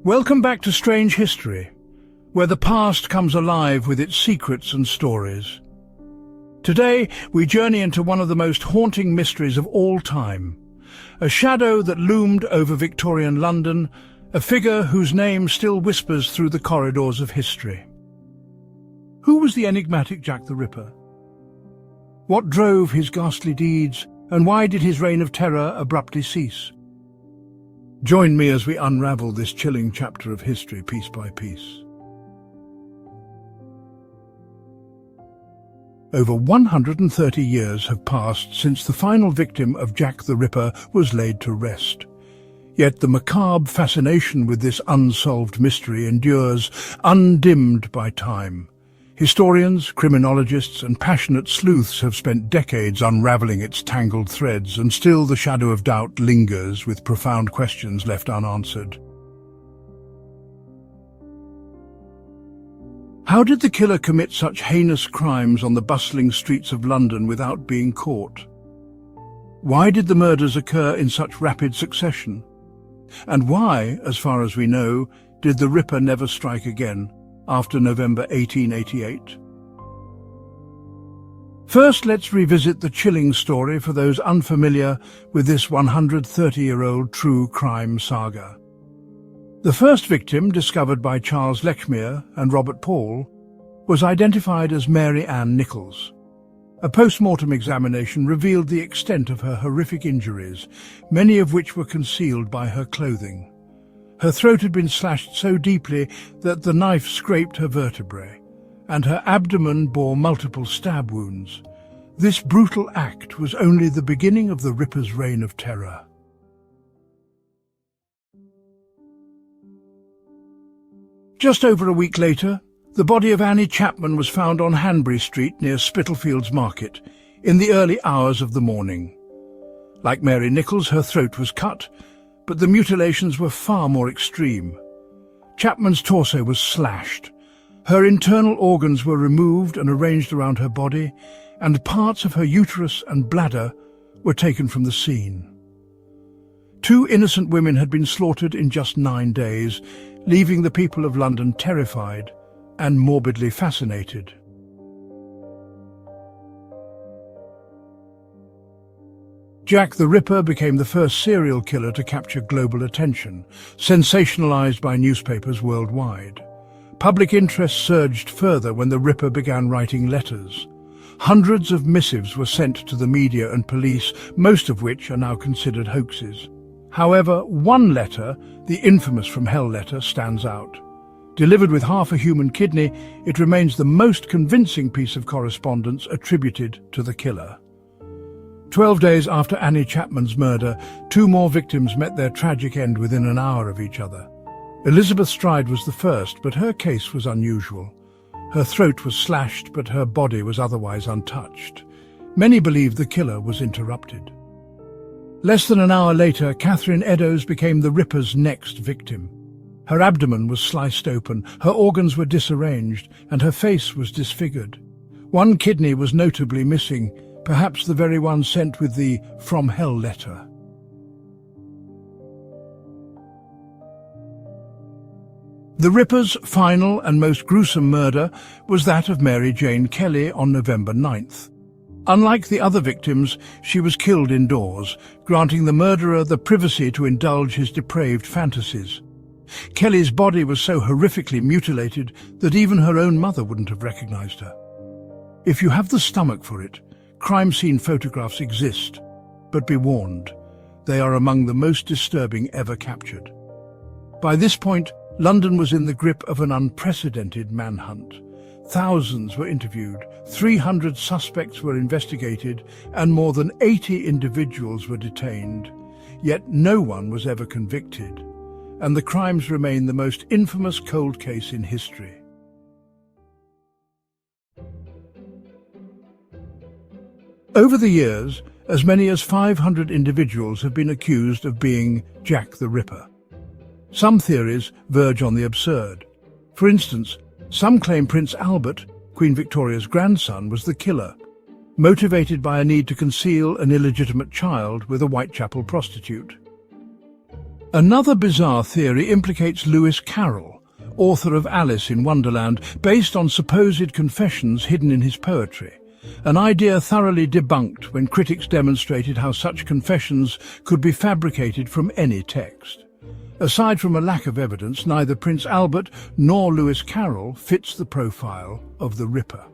Welcome back to Strange History, where the past comes alive with its secrets and stories. Today, we journey into one of the most haunting mysteries of all time, a shadow that loomed over Victorian London, a figure whose name still whispers through the corridors of history. Who was the enigmatic Jack the Ripper? What drove his ghastly deeds, and why did his reign of terror abruptly cease? Join me as we unravel this chilling chapter of history piece by piece. Over 130 years have passed since the final victim of Jack the Ripper was laid to rest. Yet the macabre fascination with this unsolved mystery endures, undimmed by time. Historians, criminologists, and passionate sleuths have spent decades unraveling its tangled threads, and still the shadow of doubt lingers with profound questions left unanswered. How did the killer commit such heinous crimes on the bustling streets of London without being caught? Why did the murders occur in such rapid succession? And why, as far as we know, did the Ripper never strike again after November 1888? First, let's revisit the chilling story for those unfamiliar with this 130-year-old true crime saga. The first victim, discovered by Charles Lechmere and Robert Paul, was identified as Mary Ann Nichols. A post-mortem examination revealed the extent of her horrific injuries, many of which were concealed by her clothing. Her throat had been slashed so deeply that the knife scraped her vertebrae, and her abdomen bore multiple stab wounds. This brutal act was only the beginning of the Ripper's reign of terror. Just over a week later, the body of Annie Chapman was found on Hanbury Street near Spitalfields Market in the early hours of the morning. Like Mary Nichols, her throat was cut, but the mutilations were far more extreme. Chapman's torso was slashed. Her internal organs were removed and arranged around her body, and parts of her uterus and bladder were taken from the scene. 2 innocent women had been slaughtered in just 9 days, leaving the people of London terrified and morbidly fascinated. Jack the Ripper became the first serial killer to capture global attention, sensationalized by newspapers worldwide. Public interest surged further when the Ripper began writing letters. Hundreds of missives were sent to the media and police, most of which are now considered hoaxes. However, one letter, the infamous From Hell letter, stands out. Delivered with half a human kidney, it remains the most convincing piece of correspondence attributed to the killer. 12 days after Annie Chapman's murder, 2 more victims met their tragic end within an hour of each other. Elizabeth Stride was the first, but her case was unusual. Her throat was slashed, but her body was otherwise untouched. Many believed the killer was interrupted. Less than an hour later, Catherine Eddowes became the Ripper's next victim. Her abdomen was sliced open, her organs were disarranged, and her face was disfigured. 1 kidney was notably missing, perhaps the very one sent with the From Hell letter. The Ripper's final and most gruesome murder was that of Mary Jane Kelly on November 9th. Unlike the other victims, she was killed indoors, granting the murderer the privacy to indulge his depraved fantasies. Kelly's body was so horrifically mutilated that even her own mother wouldn't have recognized her. If you have the stomach for it, crime scene photographs exist, but be warned, they are among the most disturbing ever captured. By this point, London was in the grip of an unprecedented manhunt. Thousands were interviewed, 300 suspects were investigated, and more than 80 individuals were detained. Yet no one was ever convicted, and the crimes remain the most infamous cold case in history. Over the years, as many as 500 individuals have been accused of being Jack the Ripper. Some theories verge on the absurd. For instance, some claim Prince Albert, Queen Victoria's grandson, was the killer, motivated by a need to conceal an illegitimate child with a Whitechapel prostitute. Another bizarre theory implicates Lewis Carroll, author of Alice in Wonderland, based on supposed confessions hidden in his poetry. An idea thoroughly debunked when critics demonstrated how such confessions could be fabricated from any text. Aside from a lack of evidence, neither Prince Albert nor Lewis Carroll fits the profile of the Ripper.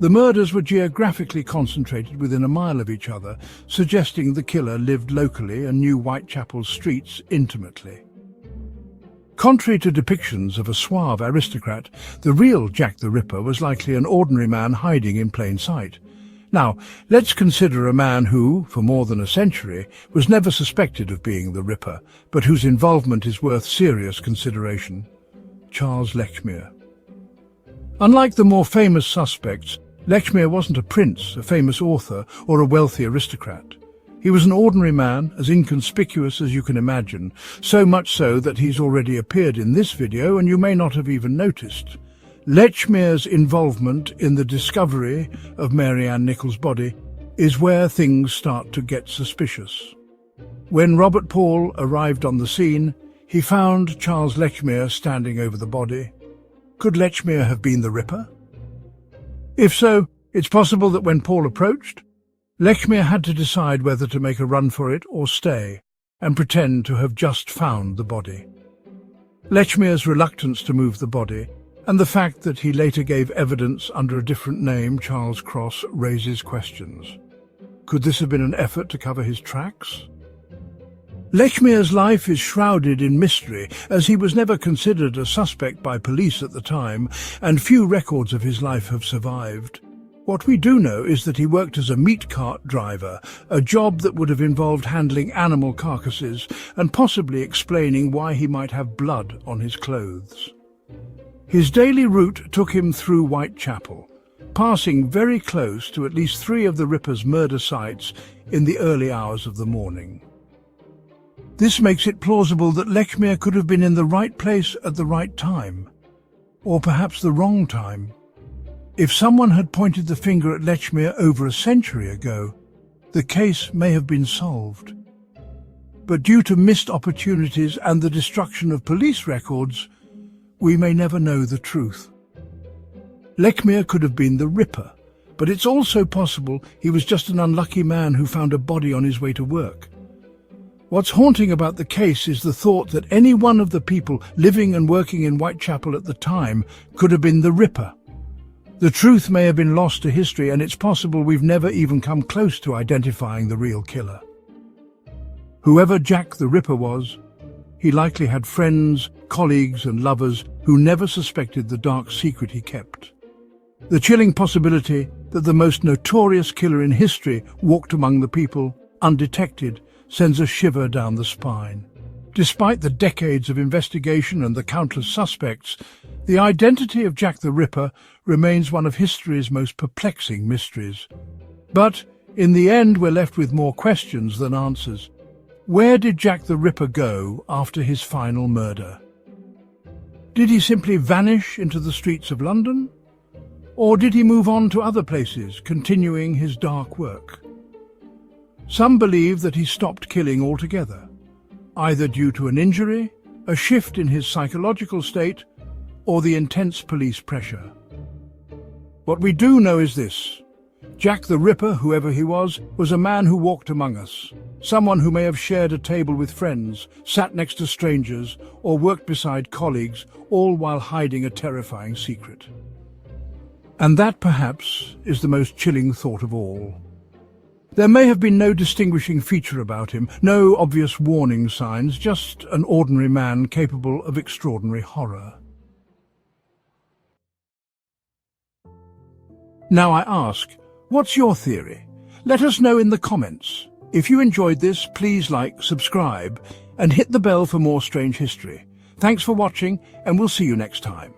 The murders were geographically concentrated within a mile of each other, suggesting the killer lived locally and knew Whitechapel's streets intimately. Contrary to depictions of a suave aristocrat, the real Jack the Ripper was likely an ordinary man hiding in plain sight. Now, let's consider a man who, for more than a century, was never suspected of being the Ripper, but whose involvement is worth serious consideration: Charles Lechmere. Unlike the more famous suspects, Lechmere wasn't a prince, a famous author, or a wealthy aristocrat. He was an ordinary man, as inconspicuous as you can imagine, so much so that he's already appeared in this video and you may not have even noticed. Lechmere's involvement in the discovery of Mary Ann Nichols' body is where things start to get suspicious. When Robert Paul arrived on the scene, he found Charles Lechmere standing over the body. Could Lechmere have been the Ripper? If so, it's possible that when Paul approached, Lechmere had to decide whether to make a run for it or stay and pretend to have just found the body. Lechmere's reluctance to move the body and the fact that he later gave evidence under a different name, Charles Cross, raises questions. Could this have been an effort to cover his tracks? Lechmere's life is shrouded in mystery, as he was never considered a suspect by police at the time, and few records of his life have survived. What we do know is that he worked as a meat cart driver, a job that would have involved handling animal carcasses and possibly explaining why he might have blood on his clothes. His daily route took him through Whitechapel, passing very close to at least 3 of the Ripper's murder sites in the early hours of the morning. This makes it plausible that Lechmere could have been in the right place at the right time, or perhaps the wrong time. If someone had pointed the finger at Lechmere over a century ago, the case may have been solved. But due to missed opportunities and the destruction of police records, we may never know the truth. Lechmere could have been the Ripper, but it's also possible he was just an unlucky man who found a body on his way to work. What's haunting about the case is the thought that any one of the people living and working in Whitechapel at the time could have been the Ripper. The truth may have been lost to history, and it's possible we've never even come close to identifying the real killer. Whoever Jack the Ripper was, he likely had friends, colleagues and lovers who never suspected the dark secret he kept. The chilling possibility that the most notorious killer in history walked among the people, undetected, sends a shiver down the spine. Despite the decades of investigation and the countless suspects, the identity of Jack the Ripper remains one of history's most perplexing mysteries. But in the end, we're left with more questions than answers. Where did Jack the Ripper go after his final murder? Did he simply vanish into the streets of London? Or did he move on to other places, continuing his dark work? Some believe that he stopped killing altogether, either due to an injury, a shift in his psychological state, or the intense police pressure. What we do know is this: Jack the Ripper, whoever he was a man who walked among us, someone who may have shared a table with friends, sat next to strangers, or worked beside colleagues, all while hiding a terrifying secret. And that, perhaps, is the most chilling thought of all. There may have been no distinguishing feature about him, no obvious warning signs, just an ordinary man capable of extraordinary horror. Now I ask, what's your theory? Let us know in the comments. If you enjoyed this, please like, subscribe, and hit the bell for more strange history. Thanks for watching, and we'll see you next time.